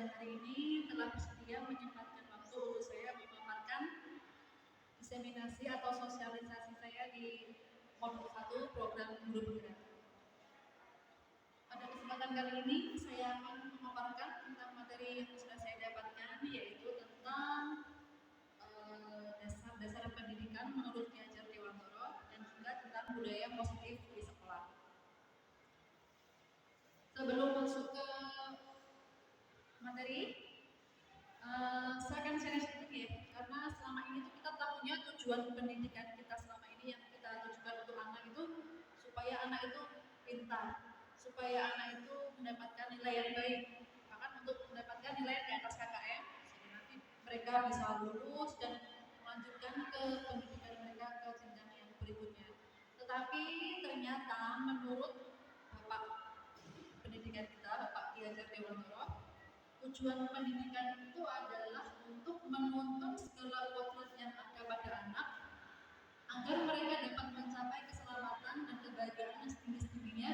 siang hari ini telah bersedia menyempatkan waktu untuk saya memaparkan diseminasi atau sosialisasi saya di modul 1 program Guru Bergerak. Pada kesempatan kali ini saya akan memaparkan tentang materi yang sudah saya dapatkan, yaitu tentang dasar-dasar pendidikan menurut Ki Hajar Dewantoro dan juga tentang budaya positif di sekolah. Sebelum masuk ke materi, saya akan share sedikit ya, karena selama ini tuh kita tahunya tujuan pendidikan kita selama ini yang kita tujukan untuk anak itu supaya anak itu pintar, supaya anak itu mendapatkan nilai yang baik, bahkan untuk mendapatkan nilai di atas KKM, sehingga nanti mereka bisa lulus dan melanjutkan ke pendidikan mereka ke jenjang yang berikutnya. Tetapi ternyata menurut Bapak pendidikan kita, Bapak Ki Hajar Dewantoro, tujuan pendidikan itu adalah untuk menuntun segala potret yang ada pada anak agar mereka dapat mencapai keselamatan dan kebahagiaan yang setinggi-tingginya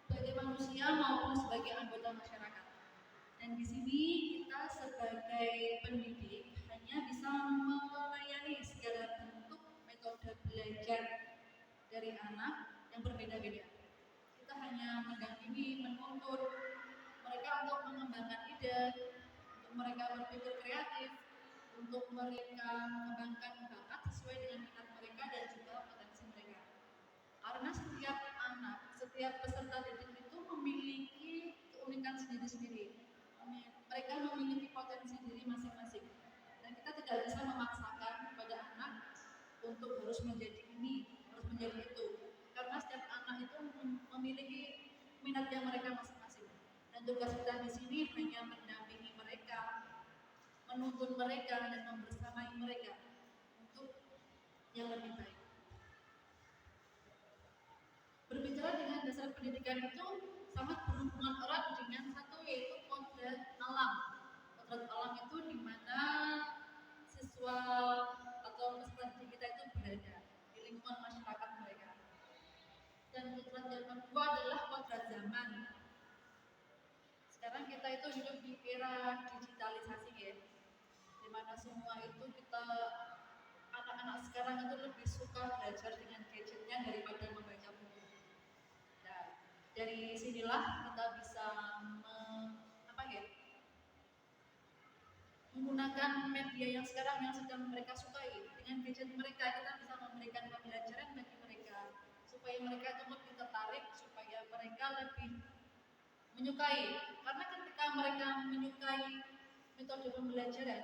sebagai manusia maupun sebagai anggota masyarakat. Dan di sini kita sebagai pendidik hanya bisa melayani segala bentuk metode belajar dari anak yang berbeda-beda. Kita hanya mendampingi, menuntun mereka untuk mengembangkan ide, untuk mereka berpikir kreatif, untuk mereka mengembangkan bakat sesuai dengan minat mereka dan juga potensi mereka. Karena setiap anak, setiap peserta didik itu memiliki keunikan sendiri-sendiri. Mereka memiliki potensi diri masing-masing. Dan kita tidak bisa memaksakan kepada anak untuk harus menjadi ini, harus menjadi itu. Karena setiap anak itu memiliki minatnya mereka masing-masing. Dan tugas kita di sini hanya mendampingi mereka, menuntun mereka dan membersamai mereka untuk yang lebih baik. Berbicara dengan dasar pendidikan itu sangat berhubungan erat dengan satu, yaitu kodrat alam. Kodrat alam itu di mana siswa atau peserta didik kita itu berada di lingkungan masyarakat mereka. Dan kodrat yang kedua adalah kodrat zaman. Sekarang kita itu hidup di era digitalisasi ya, dimana semua itu kita anak-anak sekarang itu lebih suka belajar dengan gadgetnya daripada membaca buku. Nah, dari sinilah kita bisa menggunakan media yang sekarang yang sedang mereka sukai. Dengan gadget mereka kita bisa memberikan pembelajaran bagi mereka supaya mereka itu lebih tertarik, supaya mereka lebih menyukai. Karena ketika mereka menyukai metode pembelajaran,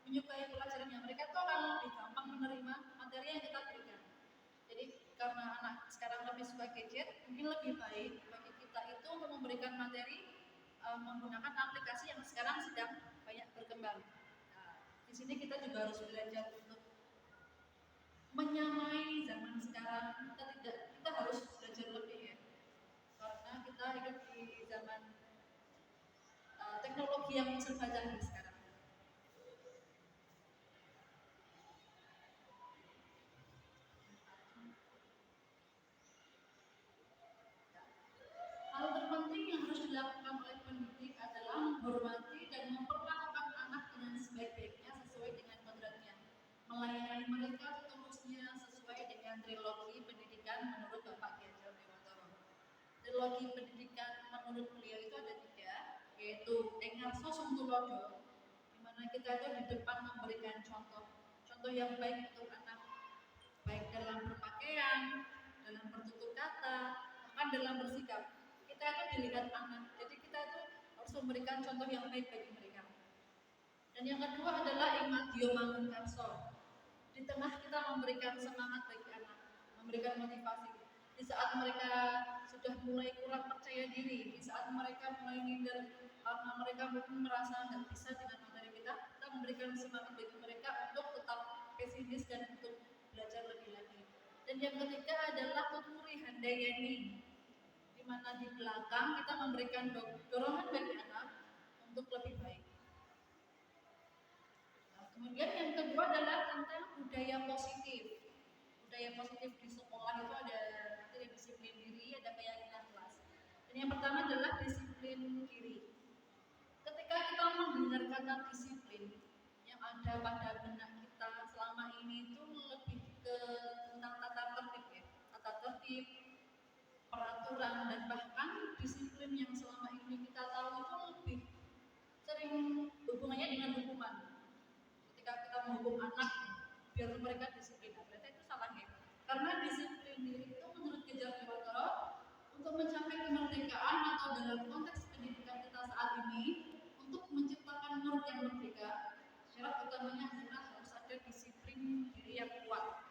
menyukai pelajaran yang mereka itu akan lebih gampang menerima materi yang kita berikan. Jadi karena anak sekarang lebih suka gadget, mungkin lebih baik bagi kita itu untuk memberikan materi menggunakan aplikasi yang sekarang sedang banyak berkembang. Nah, di sini kita juga harus belajar untuk menyamai zaman sekarang. Kita harus belajar lebih ya, karena kita hidup di zaman teknologi yang serba canggih sekarang. Hal terpenting yang harus dilakukan oleh pendidik adalah menghormati dan memperlakukan anak dengan sebaik-baiknya sesuai dengan kodratnya, melayani mereka seterusnya sesuai dengan trilogi pendidikan menurut Bapak Ki Hajar Dewantoro. Trilogi pendidikan menurut beliau itu ada 3, yaitu Engarso Sungtulodo, di mana kita itu di depan memberikan contoh yang baik untuk anak, baik dalam berpakaian, dalam bertutur kata, bahkan dalam bersikap. Kita itu dilihat anak, jadi kita itu harus memberikan contoh yang baik bagi mereka. Dan yang kedua adalah Imadio Mangunkarso. Di tengah kita memberikan semangat bagi anak, memberikan motivasi. Di saat mereka sudah mulai kurang percaya diri, di saat mereka mulai minder karena mereka mungkin merasa nggak bisa dengan materi kita memberikan semangat bagi mereka untuk tetap pesimis dan untuk belajar lebih lagi. Dan yang ketiga adalah Tuturi Handayani, di mana di belakang kita memberikan dorongan bagi anak untuk lebih baik. Nah, kemudian yang kedua adalah tentang budaya positif. Budaya positif di sekolah itu ada disiplin diri, ada keyakinan kelas. Dan yang pertama adalah disiplin diri. Ketika kita mendengar kata disiplin, yang ada pada benak kita selama ini itu lebih ke tentang tata tertib ya, tata tertib, peraturan, dan bahkan disiplin yang selama ini kita tahu itu lebih sering hubungannya dengan hukuman. Ketika kita menghukum anak biar mereka disiplin, berarti itu salah ya. Karena disiplin diri itu menurut Kejar Dewantara untuk mencapai kemerdekaan atau dalam konteks pendidikan kita saat ini, untuk menciptakan murid yang merdeka, syarat utamanya adalah harus ada disiplin diri yang kuat.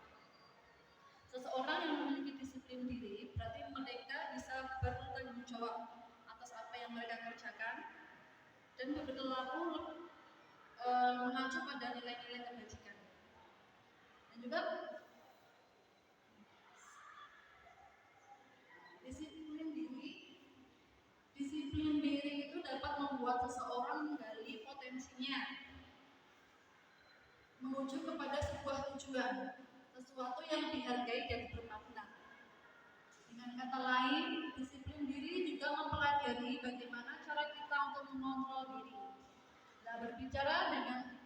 Seseorang yang memiliki disiplin diri berarti mereka bisa bertanggung jawab atas apa yang mereka kerjakan dan berlaku mengacu pada nilai-nilai kebajikan. Dan juga disiplin diri itu dapat membuat seseorang menggali potensinya menuju kepada sebuah tujuan, sesuatu yang dihargai dan bermakna. Dengan kata lain, disiplin diri juga mempelajari bagaimana cara kita untuk mengontrol diri. Nah, berbicara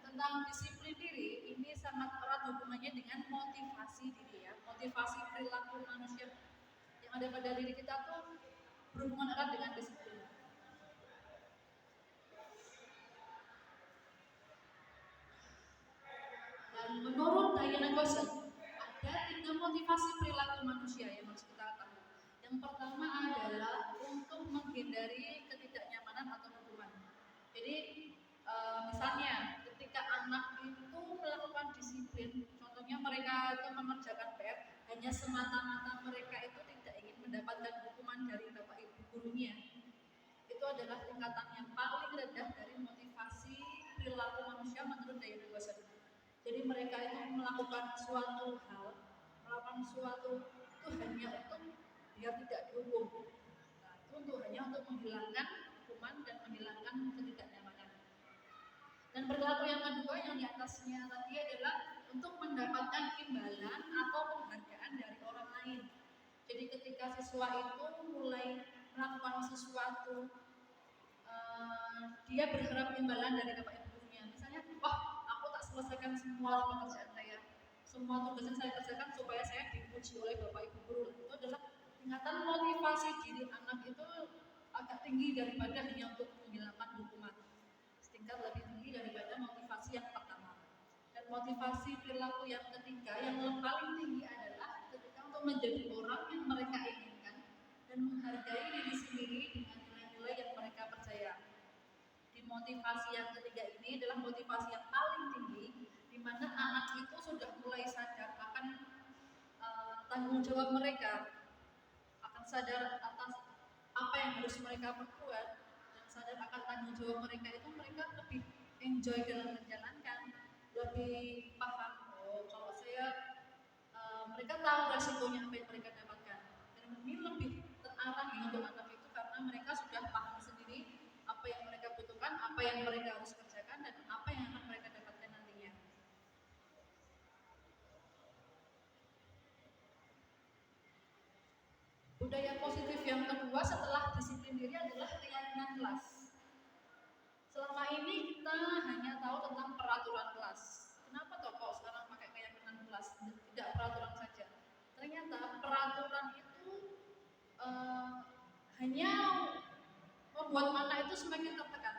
tentang disiplin diri, ini sangat erat hubungannya dengan motivasi diri ya. Motivasi perilaku manusia yang ada pada diri kita tuh berhubungan erat dengan disiplin. Dan menurut Diana Gosset, ada 3 motivasi perilaku manusia yang harus kita ketahui. Yang pertama adalah untuk menghindari ketidaknyamanan atau hukuman. Jadi misalnya ketika anak itu melakukan disiplin, contohnya mereka itu mengerjakan PR, hanya semata-mata mereka itu tidak ingin mendapatkan hukuman dari bapak ibu gurunya, itu adalah tingkatan yang paling rendah dari motivasi perilaku manusia menurut Diana Gosset. Jadi mereka itu melakukan suatu hal, melakukan suatu itu hanya untuk biar tidak dihukum. Nah, itu hanya untuk menghilangkan hukuman dan menghilangkan ketidaknyamanan. Dan perilaku yang kedua yang di atasnya tadi adalah untuk mendapatkan imbalan atau penghargaan dari orang lain. Jadi ketika siswa itu mulai melakukan sesuatu, dia berharap imbalan dari bapak ibu gurunya. Misalnya, wah, aku tak selesaikan semua pekerjaan saya, semua tugas yang saya kerjakan supaya saya dipuji oleh bapak ibu guru. Itu adalah tingkatan motivasi diri anak itu agak tinggi daripada hanya untuk menghilangkan hukuman. Setingkat lebih tinggi daripada motivasi yang pertama. Dan motivasi perilaku yang ketiga yang paling tinggi adalah ketika untuk menjadi orang yang mereka inginkan dan menghargai diri sendiri dengan nilai-nilai yang mereka percaya. Di motivasi yang ketiga ini adalah motivasi yang paling tinggi, di mana anak itu sudah mulai sadar akan tanggung jawab mereka, akan sadar atas apa yang harus mereka perbuat, dan sadar akan tanggung jawab mereka itu mereka lebih enjoy dalam menjalankan, lebih paham, oh kalau saya mereka tahu resikonya apa yang mereka dapatkan, dan ini lebih terarah ya untuk anak itu karena mereka sudah paham sendiri apa yang mereka butuhkan, apa yang mereka harus kerjakan, dan apa yang akan mereka dapatkan nantinya. Budaya positif yang kedua setelah disiplin diri adalah keyakinan kelas. Selama ini kita hanya tahu tentang peraturan kelas. Kenapa toh kok sekarang pakai keyakinan kelas, tidak peraturan saja? Ternyata peraturan itu hanya membuat anak itu semakin tertekan,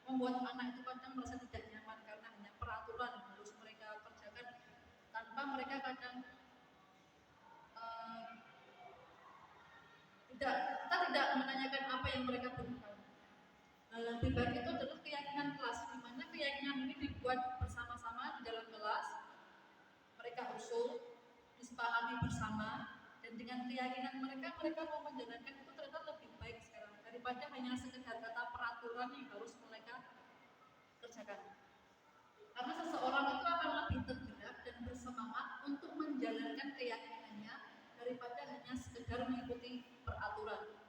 membuat anak itu kadang merasa tidak nyaman karena hanya peraturan harus mereka kerjakan tanpa mereka kadang kita tidak menanyakan apa yang mereka butuhkan. Lebih baik itu adalah keyakinan kelas, di mana keyakinan ini dibuat bersama-sama di dalam kelas, mereka usul, disepakati bersama, dan dengan keyakinan mereka mau menjalankan itu ternyata lebih baik sekarang daripada hanya sekedar kata peraturan yang harus mereka kerjakan. Karena seseorang itu akan lebih tergerak dan bersemangat untuk menjalankan keyakinannya daripada hanya sekedar mengikuti peraturan.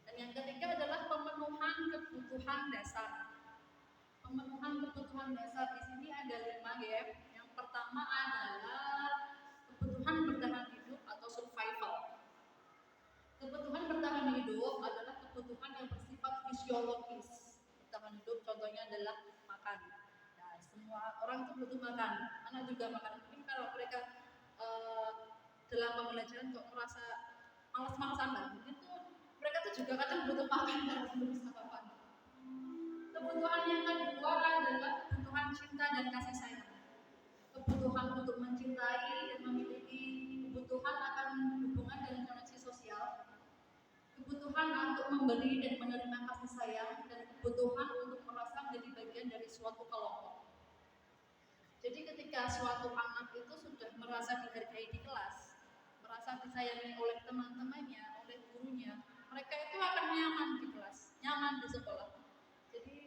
Dan yang ketiga adalah pemenuhan kebutuhan dasar. Pemenuhan kebutuhan dasar di sini ada 5 ya. Yang pertama adalah kebutuhan bertahan hidup atau survival. Kebutuhan bertahan hidup adalah kebutuhan kebutuhan yang bersifat fisiologis bertahan hidup, contohnya adalah makan. Nah, semua orang itu butuh makan, anak juga makan. Mungkin kalau mereka dalam pembelajaran kok merasa malas-malasan lah, mungkin tuh mereka tuh juga kadang butuh makan dan belum bisa makan. Kebutuhan yang kedua adalah kebutuhan cinta dan kasih sayang. Kebutuhan untuk mencintai dan memiliki, kebutuhan akan hubungan dan koneksi sosial, kebutuhan untuk memberi dan menerima kasih sayang, dan kebutuhan untuk merasa menjadi bagian dari suatu kelompok. Jadi ketika suatu anak itu sudah merasa dihargai di kelas, merasa disayangi oleh teman-temannya, oleh gurunya, mereka itu akan nyaman di kelas, nyaman di sekolah. Jadi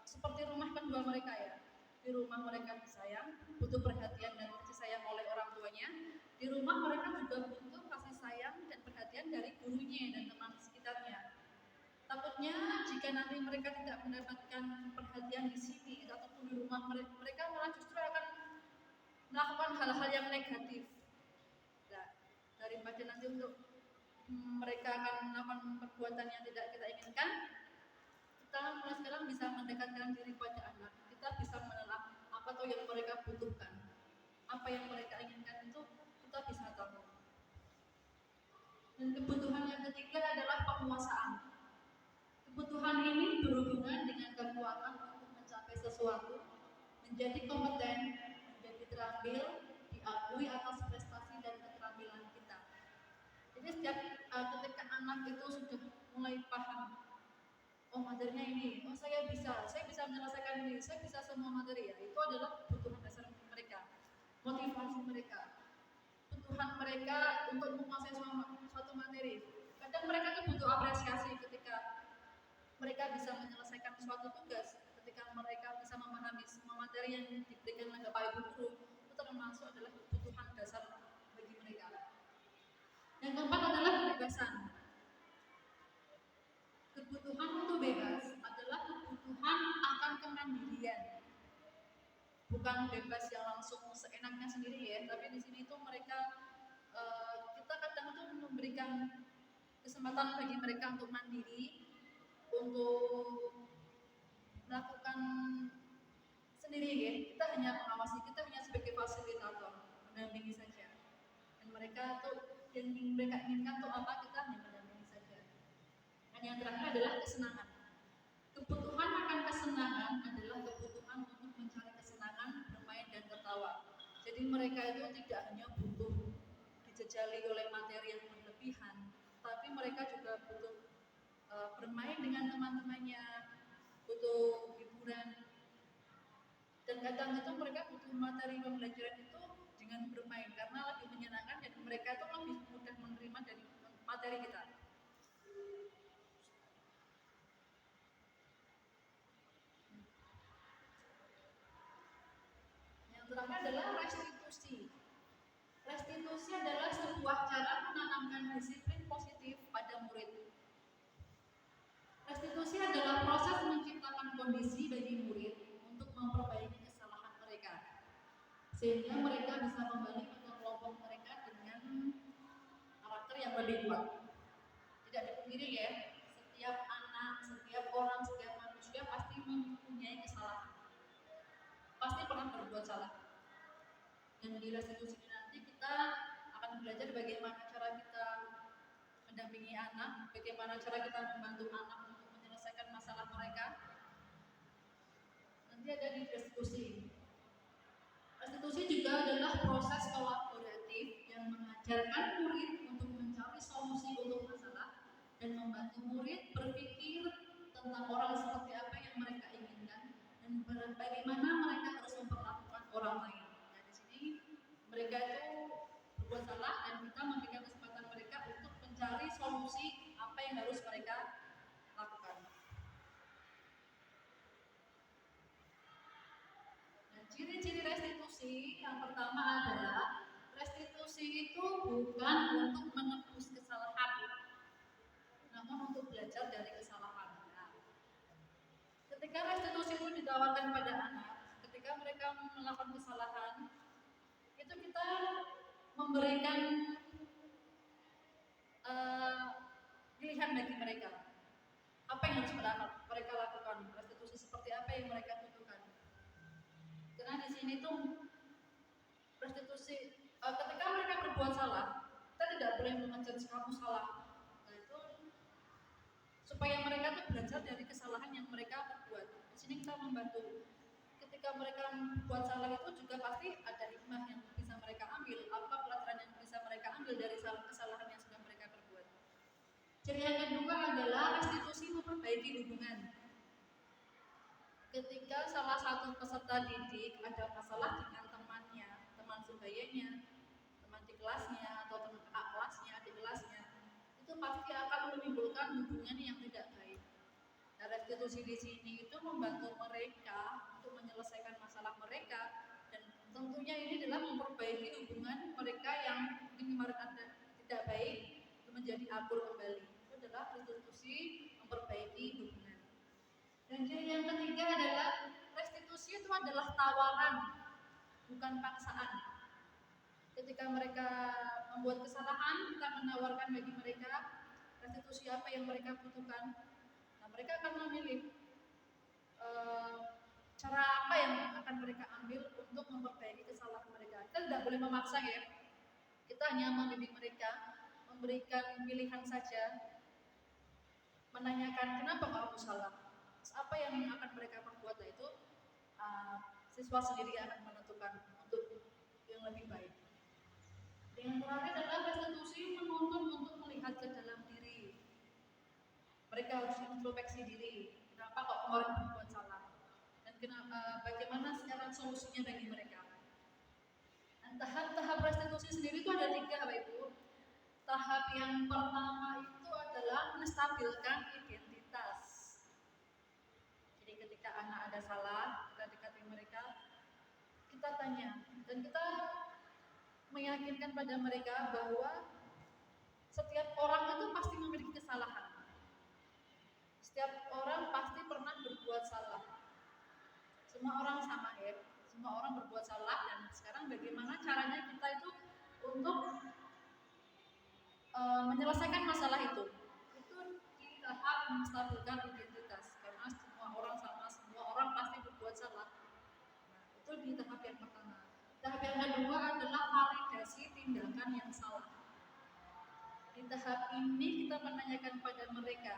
seperti rumah kedua mereka ya. Di rumah mereka disayang, butuh perhatian dan kasih sayang oleh orang tuanya. Di rumah mereka juga butuh kasih sayang dan perhatian dari gurunya dan teman sekitarnya. Takutnya jika nanti mereka tidak mendapatkan perhatian di sini ataupun di rumah mereka malah justru akan melakukan hal-hal yang negatif. Nah, daripada nanti untuk mereka akan melakukan perbuatan yang tidak kita inginkan, kita mulai sekarang bisa mendekatkan diri pada anak. Kita bisa menelaah apa tuh yang mereka butuhkan, apa yang mereka inginkan itu kita bisa tahu. Dan kebutuhan yang ketiga adalah penguasaan. Kebutuhan ini berhubungan dengan kekuatan untuk mencapai sesuatu, menjadi kompeten, menjadi terampil, diakui atas prestasi dan keterampilan kita. Jadi setiap ketika anak itu sudah mulai paham, oh materinya ini, oh saya bisa menyelesaikan ini, saya bisa semua materi ya, itu adalah kebutuhan dasar mereka, motivasi mereka, kebutuhan mereka untuk menguasai suatu materi. Kadang mereka tuh butuh apresiasi ketika mereka bisa menyelesaikan suatu tugas, ketika mereka bisa memahami semua materi yang diberikan oleh Bapak Ibu guru, itu termasuk adalah kebutuhan dasar bagi mereka. Yang keempat adalah kebebasan. Kebutuhan untuk bebas adalah kebutuhan akan kemandirian. Bukan bebas yang langsung seenaknya sendiri ya, tapi di sini itu mereka kita kadang tuh memberikan kesempatan bagi mereka untuk mandiri, untuk melakukan sendiri ya. Kita hanya mengawasi, kita hanya sebagai fasilitator, mendampingi saja. Dan mereka tuh yang mereka inginkan tuh apa, kita hanya mendampingi saja. Dan yang terakhir adalah kesenangan. Kebutuhan akan kesenangan adalah kebutuhan untuk mencari kesenangan, bermain dan tertawa. Jadi mereka itu tidak hanya butuh dijejali oleh materi yang berlebihan, tapi mereka juga butuh bermain dengan teman-temannya, butuh hiburan. Dan kadang itu mereka butuh materi pembelajaran itu dengan bermain karena lebih menyenangkan dan mereka itu lebih mudah menerima dari materi kita. Yang terakhir adalah restitusi. Restitusi adalah sebuah cara menanamkan disiplin positif pada murid. Restitusi adalah proses menciptakan kondisi bagi murid untuk memperbaiki kesalahan mereka, sehingga mereka bisa kembali ke kelompok mereka dengan karakter yang lebih kuat. Tidak dipungkiri ya, setiap anak, setiap orang, setiap manusia pasti mempunyai kesalahan, pasti pernah berbuat salah. Dan di restitusi ini nanti kita akan belajar bagaimana cara kita mendampingi anak, bagaimana cara kita membantu anak untuk menyelesaikan masalah mereka. Nanti ada di restitusi. Restitusi juga adalah proses kolaboratif yang mengajarkan murid untuk mencari solusi untuk masalah dan membantu murid berpikir tentang orang seperti apa yang mereka inginkan dan bagaimana mereka harus memperlakukan orang lain. Nah, di sini mereka itu berbuat salah dan kita memberikan kesempatan mereka untuk mencari solusi apa yang harus mereka lakukan. Nah, ciri-ciri restitusi yang pertama adalah restitusi itu bukan untuk menebus kesalahan, namun untuk belajar dari kesalahan. Nah, ketika restitusi itu ditawarkan pada anak, ketika mereka melakukan kesalahan, itu kita memberikan pilihan bagi mereka. yang harus mereka lakukan, restitusi seperti apa yang mereka butuhkan. Karena di sini tuh restitusi ketika mereka berbuat salah, kita tidak boleh menjudge kamu salah. Nah, itu supaya mereka tuh belajar dari kesalahan yang mereka perbuat. Di sini kita membantu. Ketika mereka membuat salah itu juga pasti ada hikmah yang bisa mereka ambil, apa pelajaran yang bisa mereka ambil dari kesalahan yang sudah mereka perbuat. Jadi yang kedua adalah restitusi memperbaiki hubungan. Ketika salah satu peserta didik ada masalah dengan temannya, teman sebayanya, teman di kelasnya atau teman kakak kelasnya, adik kelasnya, itu pasti akan menimbulkan hubungan yang tidak baik. Nah, restitusi di sini itu membantu mereka untuk menyelesaikan masalah mereka, dan tentunya ini adalah memperbaiki hubungan mereka yang mungkin ada tidak baik menjadi akur kembali. Itu adalah restitusi memperbaiki hubungan. Dan yang ketiga adalah restitusi itu adalah tawaran, bukan paksaan. Ketika mereka membuat kesalahan, kita menawarkan bagi mereka restitusi apa yang mereka butuhkan. Nah, mereka akan memilih cara apa yang akan mereka ambil untuk memperbaiki kesalahan mereka. Kita tidak boleh memaksa ya. Kita hanya membimbing mereka, memberikan pilihan saja, menanyakan kenapa kamu salah. Apa yang akan mereka perbuat, itu siswa sendiri akan menentukan untuk yang lebih baik. Yang terakhir adalah restitusi menuntun untuk melihat ke dalam diri. Mereka harus introspeksi diri. Kenapa kok kemarin berbuat salah? Dan bagaimana sekarang solusinya bagi mereka? Dan tahap-tahap restitusi sendiri itu ada 3, Bapak Ibu. Tahap yang pertama itu adalah menstabilkan identitas. Jadi ketika anak ada salah, kita dekati mereka, kita tanya, dan kita meyakinkan pada mereka bahwa setiap orang itu pasti memiliki kesalahan. Setiap orang pasti pernah berbuat salah. Semua orang sama ya, semua orang berbuat salah, dan sekarang bagaimana caranya kita itu untuk menyelesaikan masalah itu di tahap menstabilkan identitas, karena semua orang sama, semua orang pasti berbuat salah. Nah, itu di tahap yang pertama. Tahap yang kedua adalah validasi tindakan yang salah. Di tahap ini kita menanyakan pada mereka,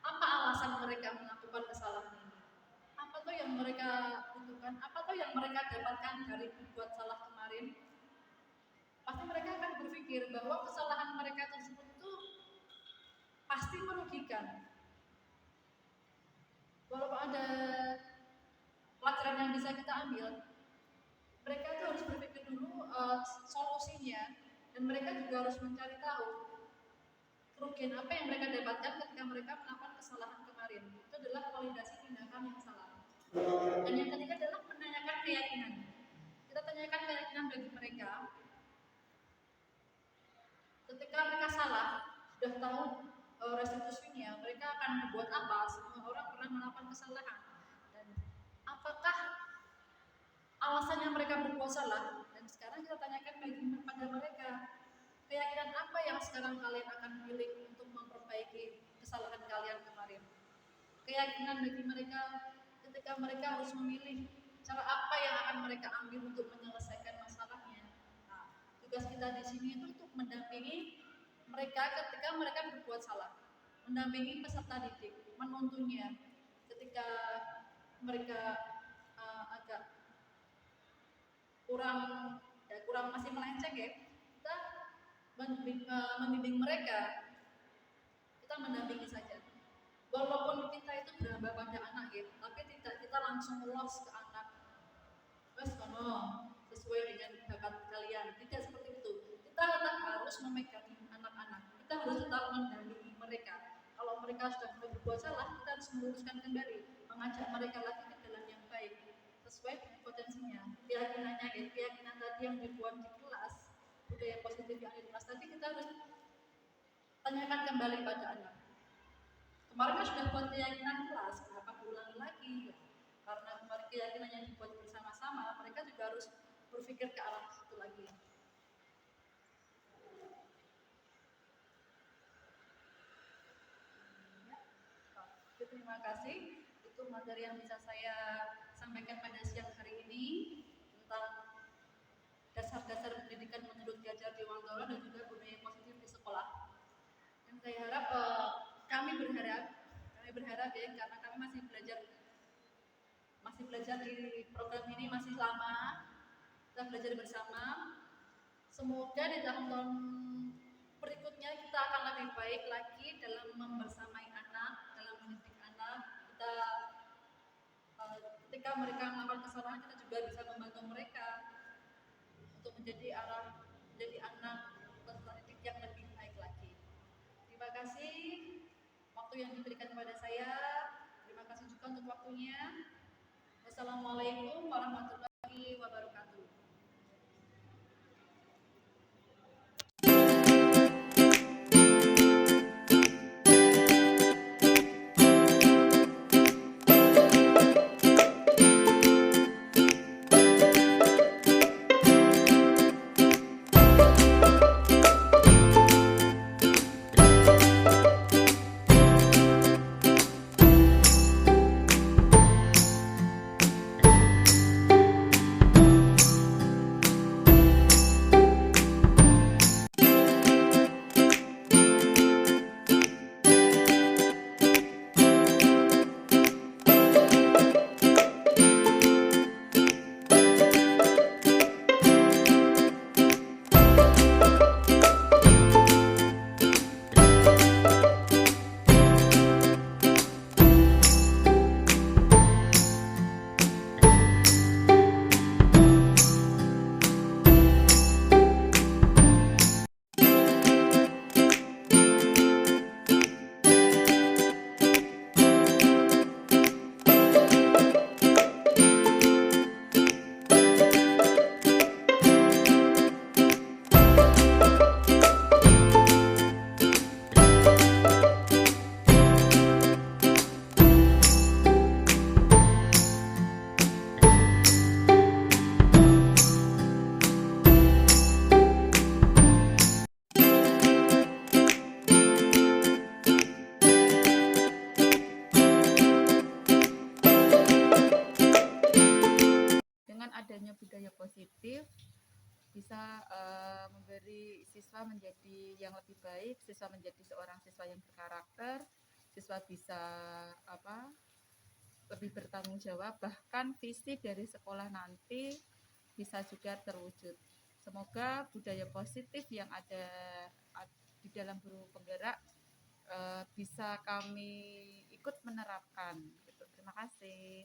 apa alasan mereka melakukan kesalahan ini? Apa tuh yang mereka butuhkan? Apa tuh yang mereka dapatkan dari berbuat salah kemarin? Pasti mereka akan berpikir bahwa kesalahan mereka tersebut itu pasti merugikan. Walaupun ada pelajaran yang bisa kita ambil, mereka itu harus berpikir dulu solusinya, dan mereka juga harus mencari tahu kerugian apa yang mereka dapatkan ketika mereka melakukan kesalahan kemarin. Itu adalah validasi tindakan yang salah. Dan yang ketiga adalah menanyakan keyakinan. Kita tanyakan keyakinan bagi mereka. Ketika mereka salah, sudah tahu restitusinya, mereka akan berbuat apa? Semua orang pernah melakukan kesalahan. Dan apakah alasannya mereka berbuat salah? Dan sekarang kita tanyakan pada mereka, keyakinan apa yang sekarang kalian akan pilih untuk memperbaiki kesalahan kalian kemarin? Keyakinan bagi mereka ketika mereka harus memilih cara apa yang akan mereka ambil untuk menyelesaikan masalahnya. Nah, tugas kita di sini itu untuk mendampingi mereka ketika mereka berbuat salah, mendampingi peserta didik, menuntunnya ketika mereka agak kurang masih melenceng ya, kita membimbing mereka, kita mendampingi saja. Walaupun kita itu berhamba pada anak ya, tapi tidak kita langsung los ke anak. Wes kono sesuai dengan bakat kalian, tidak seperti itu. Kita tetap harus memegangi anak-anak, kita harus tetap mendampingi mereka. Kalau mereka sudah berbuat salah, kita harus meluruskan kembali, mengajak mereka lagi ke jalan yang baik sesuai dengan potensinya. Keyakinannya ya, keyakinan tadi yang dibuat di kelas, budaya positif yang di kelas tadi, kita harus tanyakan kembali pada anak. Kemarin kan sudah buat keyakinan kelas, kenapa diulangi lagi? Karena kemarin keyakinan yang dibuat bersama-sama, mereka juga harus berpikir ke arah situ lagi. Terima kasih. Itu materi yang bisa saya sampaikan pada siang hari ini tentang dasar-dasar pendidikan menurut Gajar Dewantara dan juga budaya positif di sekolah. Dan saya harap kami berharap ya, karena kami masih belajar di program ini masih lama, kita belajar bersama. Semoga di tahun-tahun berikutnya kita akan lebih baik lagi dalam membersamai anak, dalam mendidik anak. Kita ketika mereka melakukan kesalahan, kita juga bisa membantu mereka untuk menjadi anak peserta didik yang lebih baik lagi. Terima kasih waktu yang diberikan kepada saya. Terima kasih juga untuk waktunya. Wassalamualaikum warahmatullahi wabarakatuh. Adanya budaya positif bisa memberi siswa menjadi yang lebih baik, siswa menjadi seorang siswa yang berkarakter, siswa bisa lebih bertanggung jawab, bahkan visi dari sekolah nanti bisa juga terwujud. Semoga budaya positif yang ada di dalam Guru Penggerak bisa kami ikut menerapkan. Terima kasih.